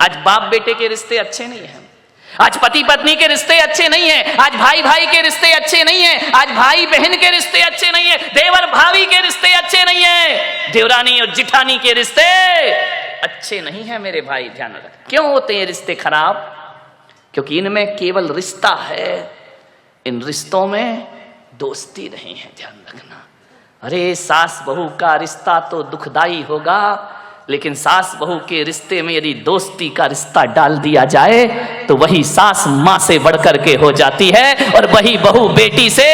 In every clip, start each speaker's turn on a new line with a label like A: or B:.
A: आज बाप बेटे के रिश्ते अच्छे नहीं हैं, आज पति पत्नी के रिश्ते अच्छे नहीं हैं, आज भाई भाई के रिश्ते अच्छे नहीं हैं, आज भाई बहन के रिश्ते अच्छे नहीं हैं, देवर भाभी के रिश्ते अच्छे नहीं हैं, देवरानी और जिठानी के रिश्ते अच्छे नहीं हैं। मेरे भाई ध्यान रख, क्यों होते हैं रिश्ते खराब? क्योंकि इनमें केवल रिश्ता है, इन रिश्तों में दोस्ती नहीं है। ध्यान रखना। अरे सास बहू का रिश्ता तो दुखदाई होगा, लेकिन सास बहू के रिश्ते में यदि दोस्ती का रिश्ता डाल दिया जाए तो वही सास माँ से बढ़कर के हो जाती है और वही बहू बेटी से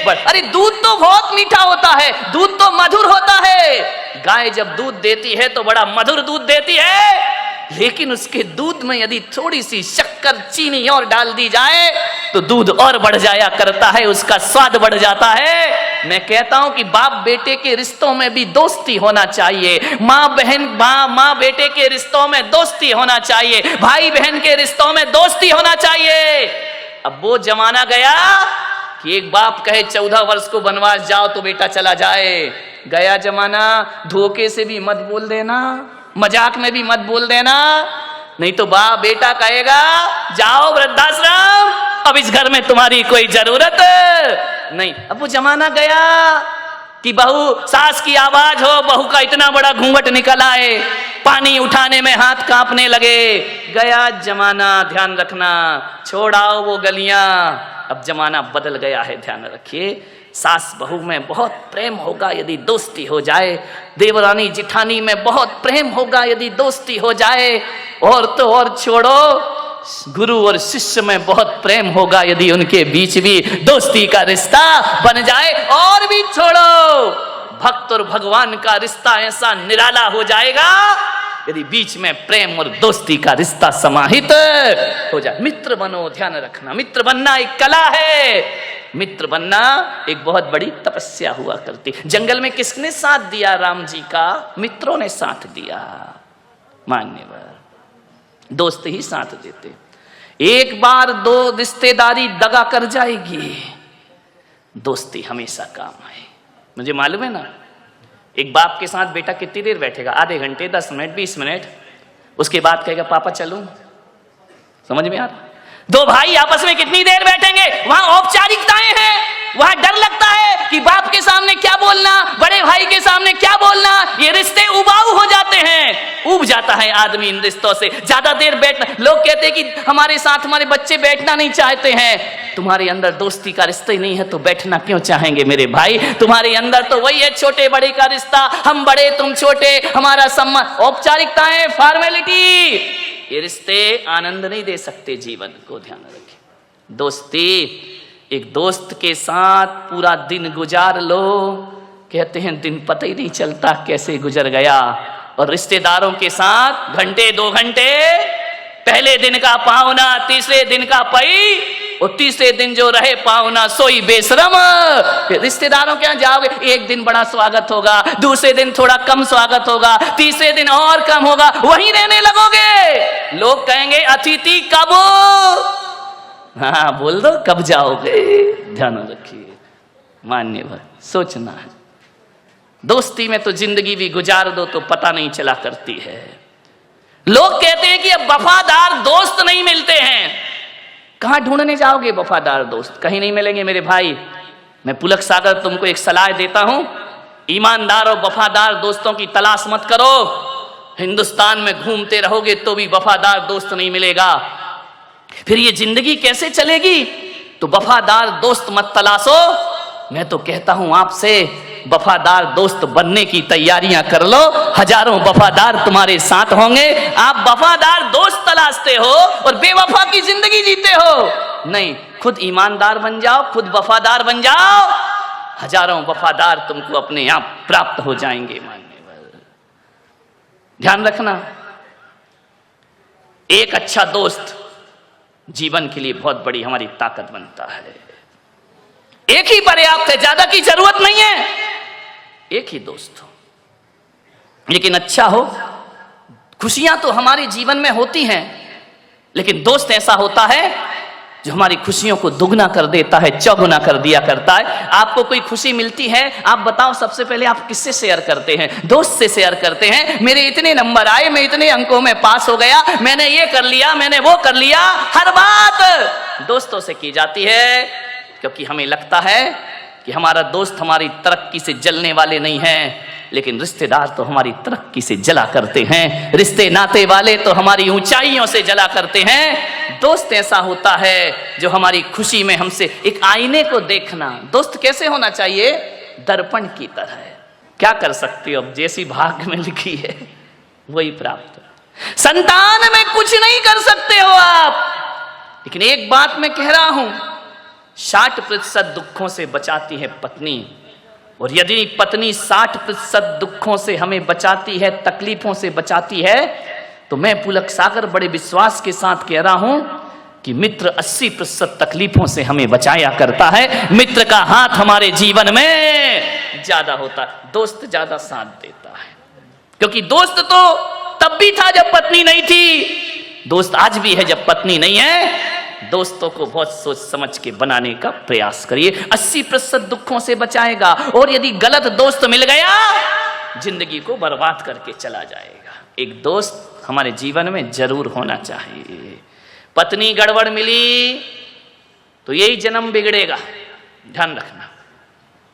A: अरे दूध तो बहुत मीठा होता है, दूध तो मधुर होता है। गाय जब दूध देती है तो बड़ा मधुर दूध देती है, लेकिन उसके दूध में यदि थोड़ी सी शक्कर चीनी और डाल दी जाए तो दूध और बढ़ जाया करता है, उसका स्वाद बढ़ जाता है। मैं कहता हूं कि बाप बेटे के रिश्तों में भी दोस्ती होना चाहिए, माँ बहन माँ बेटे के रिश्तों में दोस्ती होना चाहिए, भाई बहन के रिश्तों में दोस्ती होना चाहिए। अब वो जमाना गया कि एक बाप कहे 14 वर्ष को वनवास जाओ तो बेटा चला जाए। गया जमाना। धोखे से भी मत बोल देना, मजाक में भी मत बोल देना, नहीं तो बाप बेटा कहेगा जाओ वृद्धाश्रम, अब इस घर में तुम्हारी कोई जरूरत नहीं। अब वो जमाना गया कि बहू सास की आवाज हो, बहू का इतना बड़ा घूंघट निकल आए, पानी उठाने में हाथ कांपने लगे। गया जमाना। ध्यान रखना, छोड़ाओ वो गलियां। अब जमाना बदल गया है, ध्यान रखिए। सास बहू में बहुत प्रेम होगा यदि दोस्ती हो जाए, देवरानी जिठानी में बहुत प्रेम होगा यदि दोस्ती हो जाए, और तो और छोड़ो गुरु और शिष्य में बहुत प्रेम होगा यदि उनके बीच भी दोस्ती का रिश्ता बन जाए, और भी छोड़ो भक्त और भगवान का रिश्ता ऐसा निराला हो जाएगा यदि बीच में प्रेम और दोस्ती का रिश्ता समाहित हो जाए। मित्र बनो। ध्यान रखना, मित्र बनना एक कला है, मित्र बनना एक बहुत बड़ी तपस्या हुआ करती। जंगल में किसने साथ दिया? राम जी का मित्रों ने साथ दिया। मान्यवर दोस्त ही साथ देते। एक बार दो रिश्तेदारी दगा कर जाएगी, दोस्ती हमेशा काम आए। मुझे मालूम है ना, एक बाप के साथ बेटा कितनी देर बैठेगा? आधे घंटे, 10 मिनट, 20 मिनट। उसके बाद कहेगा पापा चलूं। समझ में आ रहा? दो भाई आपस में कितनी देर बैठेंगे? वहां औपचारिकताएं हैं, वहां डर लगता है कि बाप के सामने क्या बोलना, बड़े भाई के सामने क्या बोलना। ये रिश्ते उबाऊ हो जाते हैं, उब जाता है आदमी इन रिश्तों से। ज्यादा देर बैठना, लोग कहते हैं कि हमारे साथ हमारे बच्चे बैठना नहीं चाहते हैं। तुम्हारे अंदर दोस्ती का रिश्ता ही नहीं है तो बैठना क्यों चाहेंगे मेरे भाई? तुम्हारे अंदर तो वही है छोटे बड़े का रिश्ता, हम बड़े तुम छोटे, हमारा सम्मान। औपचारिकताएं, फॉर्मेलिटी, ये रिश्ते आनंद नहीं दे सकते जीवन को। ध्यान रखें। दोस्ती, एक दोस्त के साथ पूरा दिन गुजार लो, कहते हैं दिन पता ही नहीं चलता कैसे गुजर गया। और रिश्तेदारों के साथ घंटे 2 घंटे, पहले दिन का पाहुना, तीसरे दिन का पई, और तीसरे दिन जो रहे पाहुना सोई बेशरम। रिश्तेदारों के यहाँ जाओगे, एक दिन बड़ा स्वागत होगा, दूसरे दिन थोड़ा कम स्वागत होगा, तीसरे दिन और कम होगा, वहीं रहने लगोगे। लोग कहेंगे अतिथि कब? हाँ बोल दो कब जाओगे। ध्यान रखिए, मान्यवर सोचना है। दोस्ती में तो जिंदगी भी गुजार दो तो पता नहीं चला करती है। लोग कहते हैं कि अब वफादार दोस्त नहीं मिलते हैं। कहां ढूंढने जाओगे वफादार दोस्त? कहीं नहीं मिलेंगे मेरे भाई। मैं पुलक सागर तुमको एक सलाह देता हूं, ईमानदार और वफादार दोस्तों की तलाश मत करो। हिंदुस्तान में घूमते रहोगे तो भी वफादार दोस्त नहीं मिलेगा, फिर ये जिंदगी कैसे चलेगी? तो वफादार दोस्त मत तलाशो। मैं तो कहता हूं आपसे, वफादार दोस्त बनने की तैयारियां कर लो। हजारों वफादार तुम्हारे साथ होंगे। आप वफादार दोस्त तलाशते हो और बेवफा की जिंदगी जीते हो। नहीं, खुद ईमानदार बन जाओ, खुद वफादार बन जाओ, हजारों वफादार तुमको अपने आप प्राप्त हो जाएंगे। मान्यवर ध्यान रखना, एक अच्छा दोस्त जीवन के लिए बहुत बड़ी हमारी ताकत बनता है। एक ही पर्याप्त है, ज्यादा की जरूरत नहीं है। एक ही दोस्त हो, लेकिन अच्छा हो। खुशियां तो हमारे जीवन में होती हैं, लेकिन दोस्त ऐसा होता है जो हमारी खुशियों को दुगना कर देता है, चौगुना कर दिया करता है। आपको कोई खुशी मिलती है, आप बताओ सबसे पहले आप किससे शेयर करते हैं? दोस्त से शेयर करते हैं। मेरे इतने नंबर आए, मैं इतने अंकों में पास हो गया, मैंने ये कर लिया, मैंने वो कर लिया। हर बात दोस्तों से की जाती है, क्योंकि हमें लगता है कि हमारा दोस्त हमारी तरक्की से जलने वाले नहीं हैं, लेकिन रिश्तेदार तो हमारी तरक्की से जला करते हैं, रिश्ते नाते वाले तो हमारी ऊंचाइयों से जला करते हैं। दोस्त ऐसा होता है जो हमारी खुशी में हमसे एक आईने को देखना। दोस्त कैसे होना चाहिए? दर्पण की तरह। क्या कर सकते हो, अब जैसी भाग्य में लिखी है वही प्राप्त। संतान में कुछ नहीं कर सकते हो आप, लेकिन एक बात मैं कह रहा हूं, 60% दुखों से बचाती है पत्नी, और यदि पत्नी 60% दुखों से हमें बचाती है, तकलीफों से बचाती है, तो मैं पुलक सागर बड़े विश्वास के साथ कह रहा हूं कि मित्र 80% तकलीफों से हमें बचाया करता है। मित्र का हाथ हमारे जीवन में ज्यादा होता है, दोस्त ज्यादा साथ देता है। क्योंकि दोस्त तो तब भी था जब पत्नी नहीं थी, दोस्त आज भी है जब पत्नी नहीं है। दोस्तों को बहुत सोच समझ के बनाने का प्रयास करिए, 80% दुखों से बचाएगा। और यदि गलत दोस्त मिल गया, जिंदगी को बर्बाद करके चला जाएगा। एक दोस्त हमारे जीवन में जरूर होना चाहिए। पत्नी गड़बड़ मिली तो यही जन्म बिगड़ेगा, ध्यान रखना।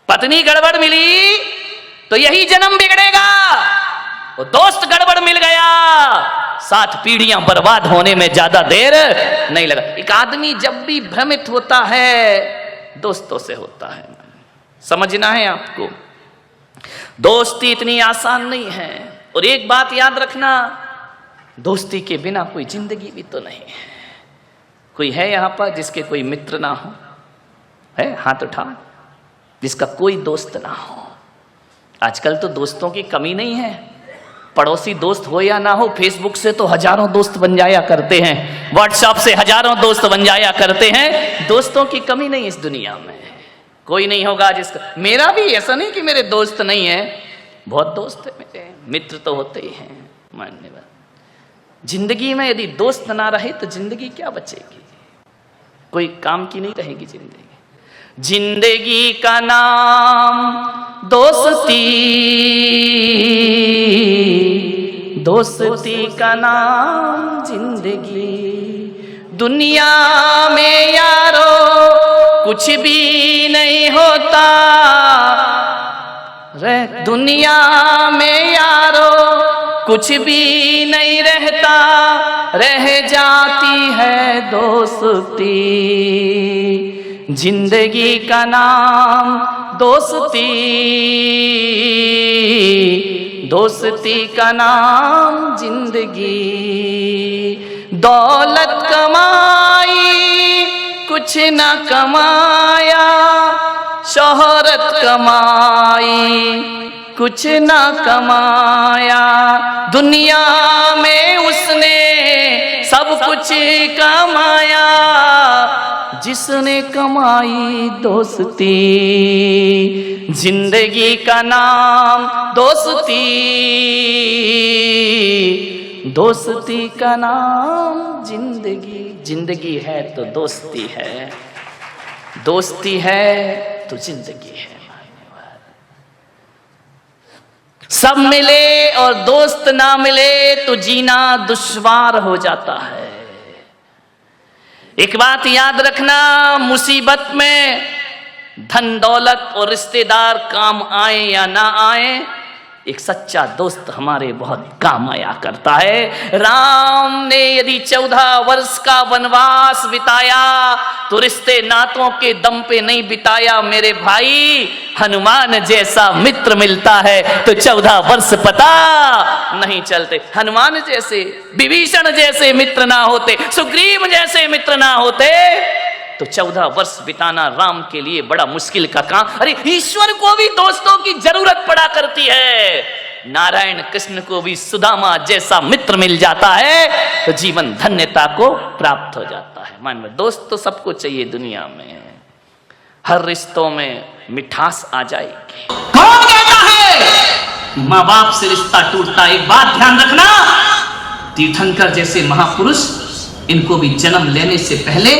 A: पत्नी गड़बड़ मिली तो यही जन्म बिगड़ेगा, और दोस्त गड़बड़ मिल गया, 7 पीढ़ियां बर्बाद होने में ज्यादा देर नहीं लगा। एक आदमी जब भी भ्रमित होता है, दोस्तों से होता है। समझना है आपको, दोस्ती इतनी आसान नहीं है। और एक बात याद रखना, दोस्ती के बिना कोई जिंदगी भी तो नहीं है। कोई है यहां पर जिसके कोई मित्र ना हो? है? हाथ उठा, जिसका कोई दोस्त ना हो। आजकल तो दोस्तों की कमी नहीं है, पड़ोसी दोस्त हो या ना हो, फेसबुक से तो हजारों दोस्त बन जाया करते हैं, व्हाट्सएप से हजारों दोस्त बन जाया करते हैं। दोस्तों की कमी नहीं इस दुनिया में, कोई नहीं होगा जिसका। मेरा भी ऐसा नहीं कि मेरे दोस्त नहीं है, बहुत दोस्त है मेरे, मित्र तो होते ही हैं, मानने वाले। जिंदगी में यदि दोस्त ना रहे तो जिंदगी क्या बचेगी? कोई काम की नहीं रहेगी जिंदगी। जिंदगी का नाम दोस्ती, दोस्ती का नाम जिंदगी। दुनिया में यारो कुछ भी नहीं होता रे, दुनिया में यारो कुछ भी नहीं रहता, रह जाती है दोस्ती। जिंदगी का नाम दोस्ती, दोस्ती का नाम जिंदगी। दौलत कमाई कुछ न कमाया, शोहरत कमाई कुछ न कमाया, दुनिया में उसने सब कुछ कमाया, जिसने कमाई दोस्ती। जिंदगी का नाम दोस्ती, दोस्ती का नाम जिंदगी। जिंदगी है तो दोस्ती है, दोस्ती है तो जिंदगी है। सब मिले और दोस्त ना मिले तो जीना दुश्वार हो जाता है। एक बात याद रखना, मुसीबत में धन दौलत और रिश्तेदार काम आए या ना आए, एक सच्चा दोस्त हमारे बहुत काम आया करता है। राम ने यदि 14 वर्ष का वनवास बिताया तो रिश्ते नातों के दम पे नहीं बिताया मेरे भाई। हनुमान जैसा मित्र मिलता है तो 14 वर्ष पता नहीं चलते। हनुमान जैसे, विभीषण जैसे मित्र ना होते, सुग्रीव जैसे मित्र ना होते तो 14 वर्ष बिताना राम के लिए बड़ा मुश्किल का काम। अरे ईश्वर को भी दोस्तों की जरूरत पड़ा करती है। नारायण कृष्ण को भी सुदामा जैसा मित्र मिल जाता है तो जीवन धन्यता को प्राप्त हो जाता है। मान लो दोस्त तो सबको चाहिए दुनिया में, हर रिश्तों में मिठास आ जाएगी। कौन कहता है माँ बाप से रिश्ता टूटता? एक बात ध्यान रखना, तीर्थंकर जैसे महापुरुष, इनको भी जन्म लेने से पहले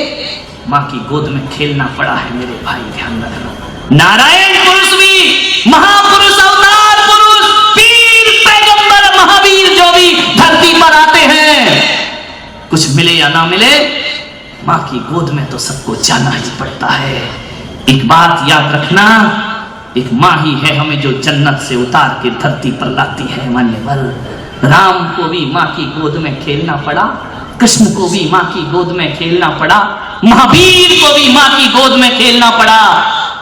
A: माँ की गोद में खेलना पड़ा है मेरे भाई, ध्यान रखना। नारायण पुरुष भी, महापुरुष, अवतार पुरुष, पीर, पैगंबर, महावीर जो भी धरती पर आते हैं, कुछ मिले या ना मिले, माँ की गोद में तो सबको जाना ही पड़ता है। एक बात याद रखना, एक माँ ही है हमें जो जन्नत से उतार के धरती पर लाती है। मान्यवर राम को भी माँ की गोद में खेलना पड़ा, कृष्ण को भी माँ की गोद में खेलना पड़ा, महावीर को भी माँ की गोद में खेलना पड़ा,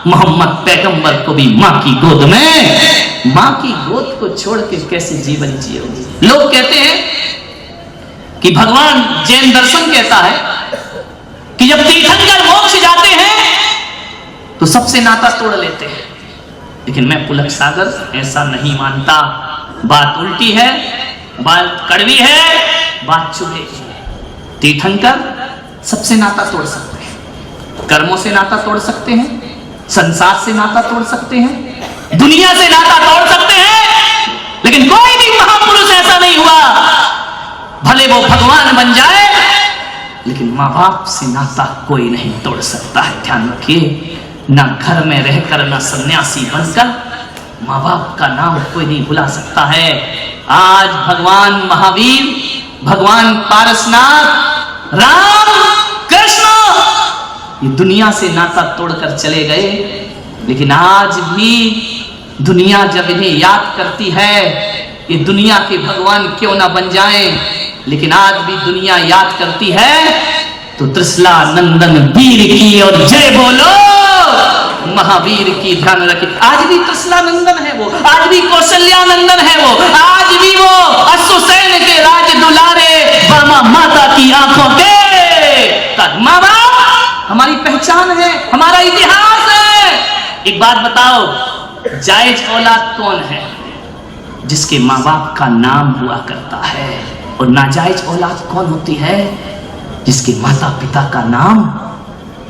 A: मोहम्मद पैगंबर को भी माँ की गोद में। माँ की गोद को छोड़ के कैसे जीवन जियोगे? लोग कहते हैं कि भगवान जैन दर्शन कहता है कि जब तीर्थंकर मोक्ष जाते हैं तो सबसे नाता तोड़ लेते हैं, लेकिन मैं पुलक सागर ऐसा नहीं मानता। बात उल्टी है, बात कड़वी है, बात चुभेगी। तीर्थंकर सबसे नाता तोड़ सकते हैं, कर्मों से नाता तोड़ सकते हैं, संसार से नाता तोड़ सकते हैं, दुनिया से नाता तोड़ सकते हैं, लेकिन कोई भी महापुरुष ऐसा नहीं हुआ, भले वो भगवान बन जाए, लेकिन माँ बाप से नाता कोई नहीं तोड़ सकता है। ध्यान रखिए, ना घर में रहकर, ना सन्यासी बनकर माँ बाप का नाम कोई नहीं भुला सकता है। आज भगवान महावीर, भगवान पारसनाथ, राम, कृष्ण ये दुनिया से नाता तोड़कर चले गए, लेकिन आज भी दुनिया जब इन्हें याद करती है, ये दुनिया के भगवान क्यों ना बन जाएं, लेकिन आज भी दुनिया याद करती है तो त्रिशला नंदन वीर की और जय बोलो महावीर की। ध्यान रखिए, आज भी त्रिशला नंदन है वो, आज भी कौशल्या नंदन है वो, आज भी वो अश्वसेन के राज दुलारे बामा माता की आंखों के माँ बाप हमारी पहचान है, हमारा इतिहास है। एक बात बताओ, जायज औलाद कौन है? जिसके माँ बाप का नाम हुआ करता है। और नाजायज औलाद कौन होती है? जिसके माता पिता का नाम,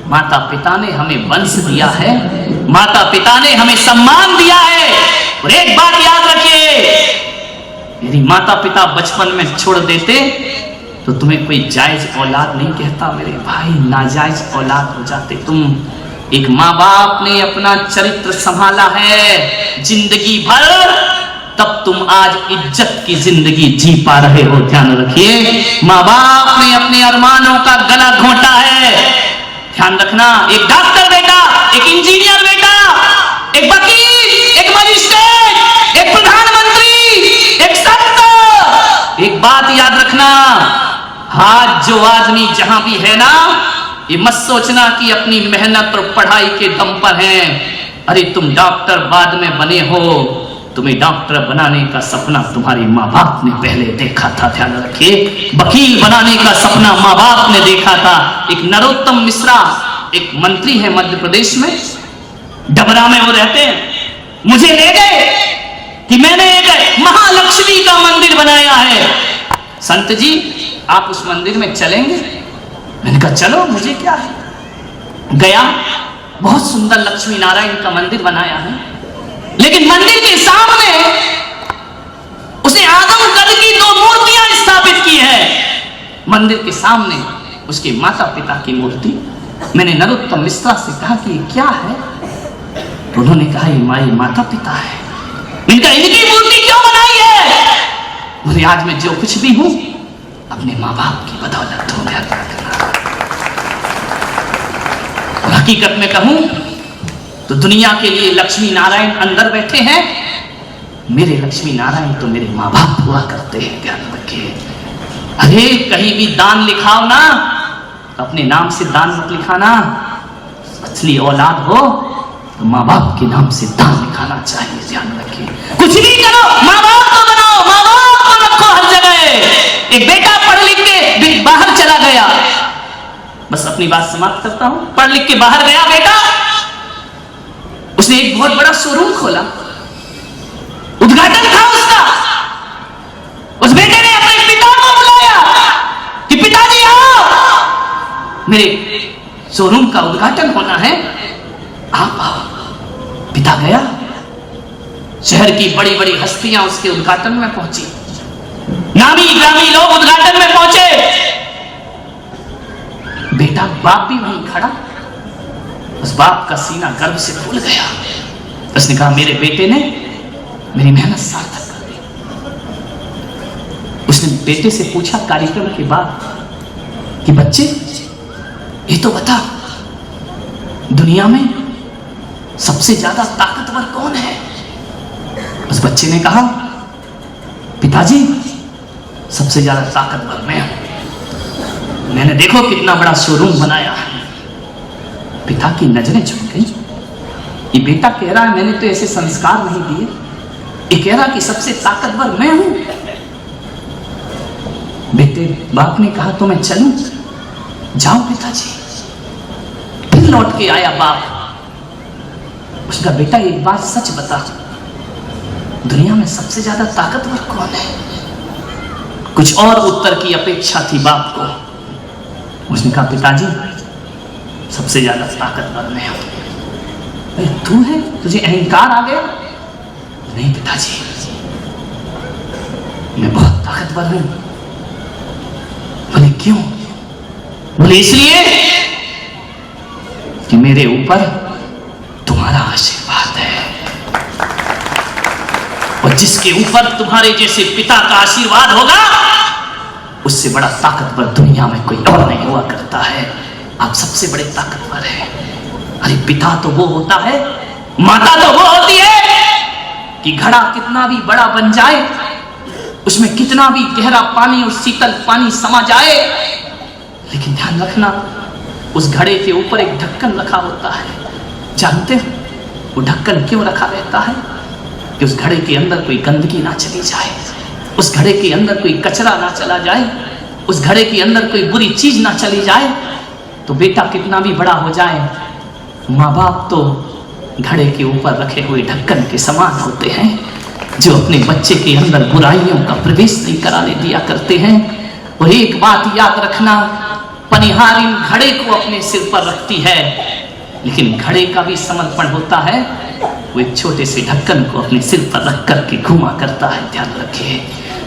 A: माता पिता ने हमें वंश दिया है, माता पिता ने हमें सम्मान दिया है। और एक बात याद रखिए, यदि माता पिता बचपन में छोड़ देते तो तुम्हें कोई जायज औलाद नहीं कहता मेरे भाई, नाजायज औलाद हो जाते तुम। एक माँ बाप ने अपना चरित्र संभाला है जिंदगी भर, तब तुम आज इज्जत की जिंदगी जी पा रहे हो। ध्यान रखिए, माँ बाप ने अपने अरमानों का गला घोंटा है। ध्यान रखना, एक डॉक्टर बेटा, एक इंजीनियर बेटा, एक वकील, एक मजिस्ट्रेट, एक प्रधानमंत्री, एक संत। एक बात याद रखना, आज जो आदमी जहां भी है ना, ये मत सोचना कि अपनी मेहनत और पढ़ाई के दम पर है। अरे तुम डॉक्टर बाद में बने हो, तुम्हें डॉक्टर बनाने का सपना तुम्हारे माँ बाप ने पहले देखा था। ध्यान रखिए, वकील बनाने का सपना माँ बाप ने देखा था। एक नरोत्तम मिश्रा, एक मंत्री है मध्य प्रदेश में, डबरा में वो रहते हैं, मुझे ले गए कि मैंने एक महालक्ष्मी का मंदिर बनाया है, संत जी आप उस मंदिर में चलेंगे? मैंने कहा चलो, मुझे क्या है। गया, बहुत सुंदर लक्ष्मी नारायण का मंदिर बनाया है, लेकिन मंदिर के सामने उसने आदमकद की 2 मूर्तियां स्थापित की है। मंदिर के सामने उसके माता पिता की मूर्ति। मैंने नरोत्तम मिश्रा से कहा कि ये क्या है? तो उन्होंने कहा ये हमारे माता पिता है। इनका इनकी मूर्ति क्यों बनाई है? बोले आज मैं जो कुछ भी हूं अपने माँ बाप की बदौलत हो गया। और हकीकत में कहूं तो दुनिया के लिए लक्ष्मी नारायण अंदर बैठे हैं, मेरे लक्ष्मी नारायण तो मेरे माँ बाप हुआ करते हैं। ध्यान रखिए, अरे कहीं भी दान लिखाओ ना, अपने नाम से दान मत लिखाना। असली औलाद हो तो माँ बाप के नाम से दान लिखाना चाहिए। ध्यान रखिए, कुछ भी करो माँ बाप को बनाओ, माँ बाप को रखो हर जगह। एक बेटा पढ़ लिख के बाहर चला गया, बस अपनी बात समाप्त करता हूं, पढ़ लिख के बाहर गया बेटा, उसने एक बहुत बड़ा शोरूम खोला, उद्घाटन था उसका। उस बेटे ने अपने पिता को बुलाया कि पिताजी आओ, मेरे शोरूम का उद्घाटन होना है, आप आओ। पिता गया, शहर की बड़ी बड़ी हस्तियां उसके उद्घाटन में पहुंची, नामी ग्रामी लोग उद्घाटन में पहुंचे। बेटा बाप भी वहीं खड़ा, उस बाप का सीना गर्व से फूल गया। उसने कहा मेरे बेटे ने मेरी मेहनत सार्थक कर दी। उसने बेटे से पूछा कार्यक्रम के बाद कि बच्चे ये तो बता, दुनिया में सबसे ज्यादा ताकतवर कौन है? उस बच्चे ने कहा पिताजी सबसे ज्यादा ताकतवर मैं हूं, मैंने देखो कितना बड़ा शोरूम बनाया है। पिता की नजरें झुक गई। ये बेटा कह रहा है मैंने तो ऐसे संस्कार नहीं दिए, ये कह रहा कि सबसे ताकतवर मैं हूं। बेटे बाप ने कहा तो मैं चलूं? जाओ पिताजी। फिर लौट के आया बाप। उसका बेटा एक बात सच बता, दुनिया में सबसे ज्यादा ताकतवर कौन है? कुछ और उत्तर की अपेक्षा थी बाप को। उसने कहा पिताजी सबसे ज्यादा ताकतवर मैं हूं। अरे तू है, तुझे अहंकार आ गया? नहीं पिताजी मैं बहुत ताकतवर हूं। बोले क्यों? बोले इसलिए कि मेरे ऊपर तुम्हारा आशीर्वाद है, और जिसके ऊपर तुम्हारे जैसे पिता का आशीर्वाद होगा उससे बड़ा ताकतवर दुनिया में कोई और नहीं हुआ करता है। आप सबसे बड़े ताकतवर हैं। अरे पिता तो वो होता है, माता तो वो होती है कि घड़ा कितना भी बड़ा बन जाए, उसमें कितना भी गहरा पानी और शीतल पानी समा जाए, लेकिन ध्यान रखना उस घड़े के ऊपर एक ढक्कन रखा होता है। जानते हो वो ढक्कन क्यों रखा रहता है? कि उस घड़े के अंदर कोई गंदगी ना चली जाए, उस घड़े के अंदर कोई कचरा ना चला जाए, उस घड़े के अंदर कोई बुरी चीज ना चली जाए। तो बेटा कितना भी बड़ा हो जाए, माँ बाप तो घड़े के ऊपर रखे हुए ढक्कन के समान होते हैं, जो अपने बच्चे के अंदर बुराइयों का प्रवेश नहीं कराने दिया करते हैं। और एक बात याद रखना, पनिहारिन घड़े को अपने सिर पर रखती है, लेकिन घड़े का भी समर्पण होता है। वो एक छोटे से ढक्कन को अपने सिर पर रख करके घुमा करता है। ध्यान रखिए,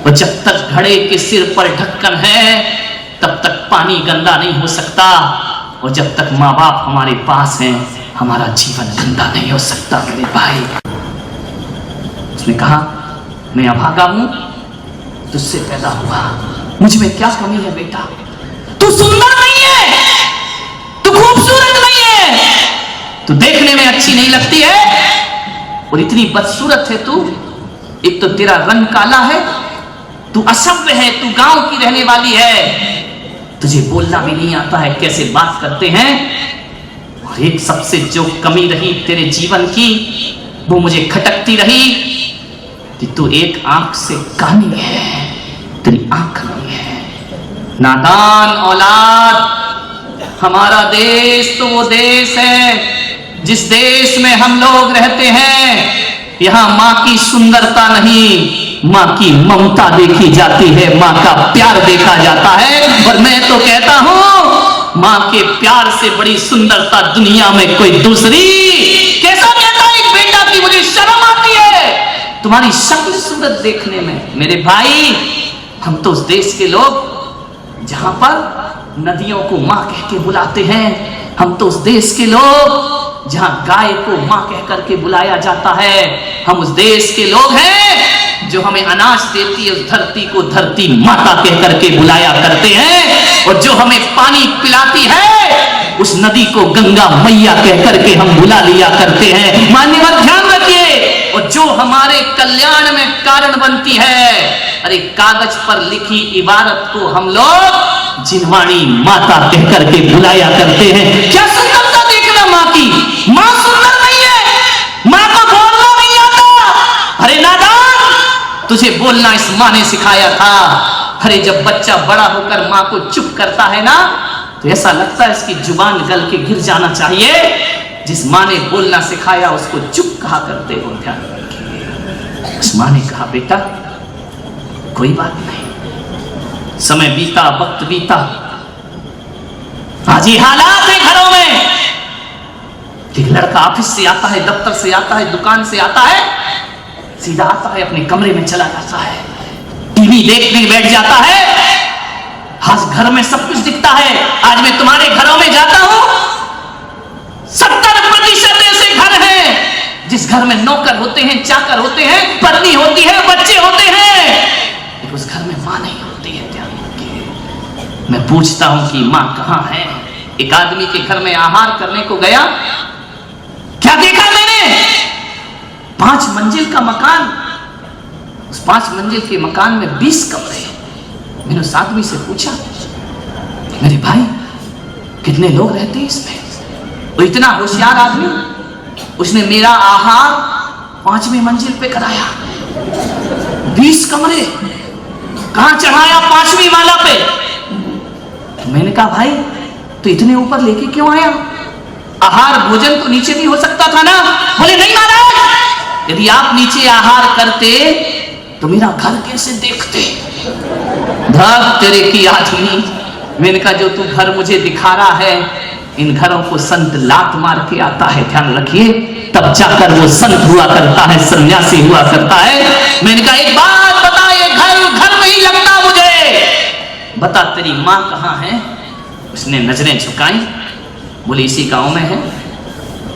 A: और जब तक घड़े के सिर पर ढक्कन है तब तक पानी गंदा नहीं हो सकता, और जब तक माँ बाप हमारे पास हैं हमारा जीवन गंदा नहीं हो सकता। मेरे भाई, उसने कहा मैं अभागा हूं, तुझसे पैदा हुआ, मुझ में क्या कमी है बेटा? तू सुंदर नहीं है, तू खूबसूरत नहीं है, तू देखने में अच्छी नहीं लगती है, और इतनी बदसूरत है तू। एक तो तेरा रंग काला है, तू असभ्य है, तू गांव की रहने वाली है, तुझे बोलना भी नहीं आता है, कैसे बात करते हैं। और एक सबसे जो कमी रही तेरे जीवन की, वो मुझे खटकती रही कि तू एक आंख से कानी है, तेरी आंख नहीं है। नादान औलाद, हमारा देश तो वो देश है जिस देश में हम लोग रहते हैं, यहाँ माँ की सुंदरता नहीं, माँ की ममता देखी जाती है, माँ का प्यार देखा जाता है। और मैं तो कहता हूँ माँ के प्यार से बड़ी सुंदरता दुनिया में कोई दूसरी। कैसा कहता है एक बेटा की मुझे शर्म आती है तुम्हारी शक्ल सूरत देखने में। मेरे भाई, हम तो उस देश के लोग जहां पर नदियों को माँ कह के बुलाते हैं, हम तो उस देश के लोग जहां गाय को माँ कह करके बुलाया जाता है, हम उस देश के लोग हैं जो हमें अनाज देती है उस धरती को धरती माता कह करके बुलाया करते हैं, और जो हमें पानी पिलाती है उस नदी को गंगा मैया कह करके हम बुला लिया करते हैं। मान्यवर ध्यान रखिए, और जो हमारे कल्याण में कारण बनती है, अरे कागज पर लिखी इबारत को हम लोग जिनवाणी माता कह करके बुलाया करते हैं। क्या सुंदरता देखना माँ की, माँ सुंदर नहीं है, माँ को बोलना नहीं आता। अरे नादान, तुझे बोलना इस माँ ने सिखाया था। अरे जब बच्चा बड़ा होकर माँ को चुप करता है ना, तो ऐसा लगता है इसकी जुबान गल के गिर जाना चाहिए। जिस माँ ने बोलना सिखाया उसको चुप कहा करते हो। ध्यान रखिए, उस माँ ने कहा बेटा कोई बात नहीं, समय बीता, वक्त बीता, आज ये हालात है घरों में। एक लड़का ऑफिस से आता है, दफ्तर से आता है, दुकान से आता है, सीधा आता है अपने कमरे में चला जाता है, टीवी देखने बैठ जाता है। आज घर में सब कुछ दिखता है। आज मैं तुम्हारे घरों में जाता हूं, 70% ऐसे घर हैं जिस घर में नौकर होते हैं, चाकर होते हैं, पत्नी होती है, बच्चे होते हैं, लेकिन उस घर में मां नहीं होती है। ध्यान रखिए। मैं पूछता हूं कि मां कहां है? एक आदमी के घर में आहार करने को गया, क्या देखा मैंने? 5 मंजिल का मकान, उस 5 मंजिल के मकान में 20 कमरे। मैंने उस आदमी से पूछा, मेरे भाई कितने लोग रहते हैं इसमें? वो इतना होशियार आदमी, उसने मेरा आहार 5वीं मंजिल पे कराया। 20 कमरे कहां चढ़ाया? 5वीं माला पे। मैंने कहा भाई तो इतने ऊपर लेके क्यों आया? आहार भोजन तो नीचे भी हो सकता था ना। बोले नहीं महाराज, यदि आप नीचे आहार करते तो मेरा घर कैसे देखते? धक तेरे की आदमी। मैंने कहा जो तू घर मुझे दिखा रहा है, इन घरों को संत लात मार के आता है। ध्यान रखिए, तब जाकर वो संत हुआ करता है, सन्यासी हुआ करता है। मैंने कहा एक बात बता, ये घर में ही लगता मुझे, बता तेरी माँ कहाँ है? उसने नजरें झुकाई, बोले इसी गांव में है,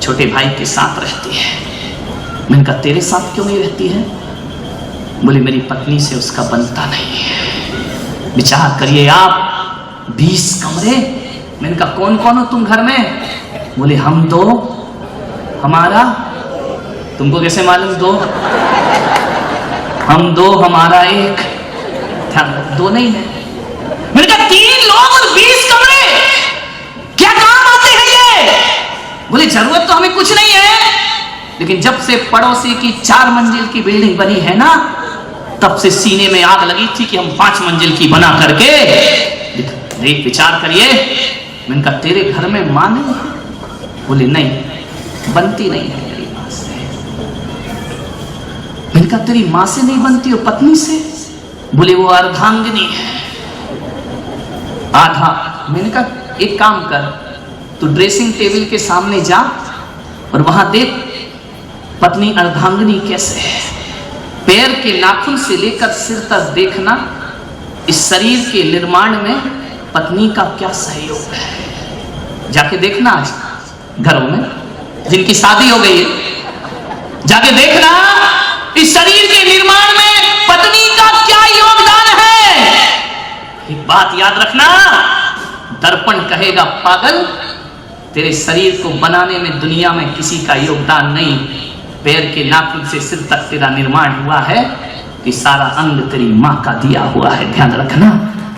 A: छोटे भाई के साथ रहती है। मैंने कहा तेरे साथ क्यों नहीं रहती है? बोले मेरी पत्नी से उसका बनता नहीं है। विचार करिए आप, 20 कमरे। मैंने कहा कौन कौन हो तुम घर में? बोले हम 2, हमारा। तुमको कैसे मालूम 2? हम 2, हमारा 1। ध्यान, 2 नहीं है। मैंने कहा 3 लोग और 20 कमरे, क्या काम आते हैं ये? बोले जरूरत तो हमें कुछ नहीं है, लेकिन जब से पड़ोसी की 4 मंजिल की बिल्डिंग बनी है ना, तब से सीने में आग लगी थी कि हम 5 मंजिल की बना करके देख। विचार करिए। मैंने कहा तेरे घर में मां नहीं है? बोले नहीं, बनती नहीं है मेरी मां से। मैंने कहा तेरी मां से नहीं बनती हो, पत्नी से? बोले वो अर्धांगिनी है, आधा। मैंने कहा एक काम कर, तू ड्रेसिंग टेबल के सामने जा और वहां देख पत्नी अर्धांगिनी कैसे है। पैर के नाखून से लेकर सिर तक देखना, इस शरीर के निर्माण में पत्नी का क्या सहयोग है। जाके देखना घरों में जिनकी शादी हो गई है, जाके देखना इस शरीर के निर्माण में पत्नी का क्या योगदान है। एक बात याद रखना, दर्पण कहेगा पागल, तेरे शरीर को बनाने में दुनिया में किसी का योगदान नहीं। पैर के नाखून से सिर तक तेरा निर्माण हुआ है कि सारा अंग तेरी मां का दिया हुआ है। ध्यान रखना।